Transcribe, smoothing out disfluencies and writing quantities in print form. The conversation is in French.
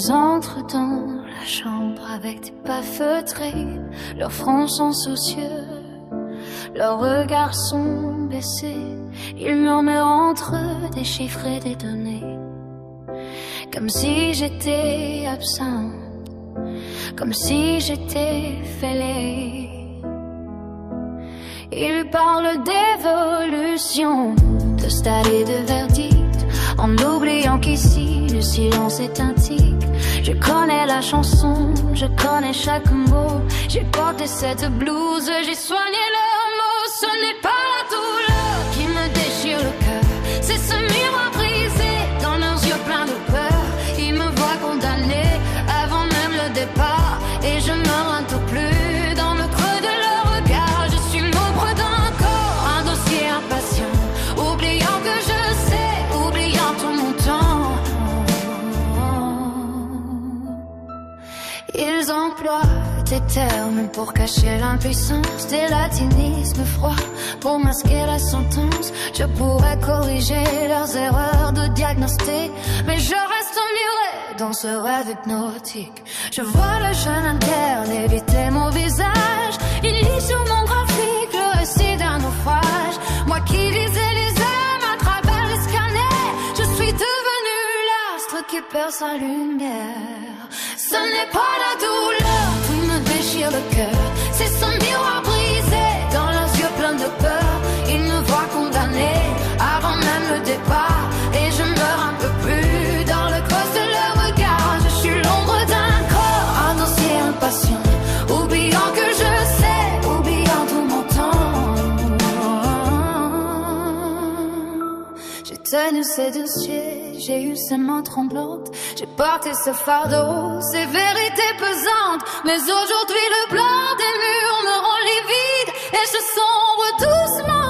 Ils entrent dans la chambre avec des pas feutrés. Leurs fronts sont soucieux, leurs regards sont baissés. Ils murmurent entre eux des chiffres et des données, comme si j'étais absente, comme si j'étais fêlée. Ils parlent d'évolution, de stade et de verdict, en oubliant qu'ici le silence est un tic. Je connais la chanson, je connais chaque mot. J'ai porté cette blouse, j'ai soigné leurs mots. Ce n'est pas la douleur qui me déchire le cœur, c'est ce miroir brisé dans leurs yeux pleins de peur. Ils me voient condamné avant même le départ, et je me rends plus dans le creux de leur regard. Je suis l'ombre d'un corps, un dossier impatient, oubliant que je sais, oubliant tout mon temps. Ils emploient des termes pour cacher l'impuissance, des latinismes froids pour masquer la sentence. Je pourrais corriger leurs erreurs de diagnostic, mais je reste muré dans ce rêve hypnotique. Je vois le jeune interne éviter mon visage. Il lit sur mon graphique le récit d'un naufrage. Moi qui lisais les âmes à travers les scanners, je suis devenu l'astre qui perd sa lumière. Ce n'est pas la douleur qui me déchire le cœur, c'est ce miroir brisé dans leurs yeux pleins de peur. Ils me voient condamné avant même le départ, et je meurs un peu plus dans le creux de leur regard. Je suis l'ombre d'un corps, un dossier impatient, oubliant que je sais, oubliant tout mon temps. J'ai tenu ces dossiers, j'ai eu ces mains tremblantes, j'ai porté ce fardeau, ces vérités pesantes. Mais aujourd'hui le blanc des murs me rend livide, et je sombre doucement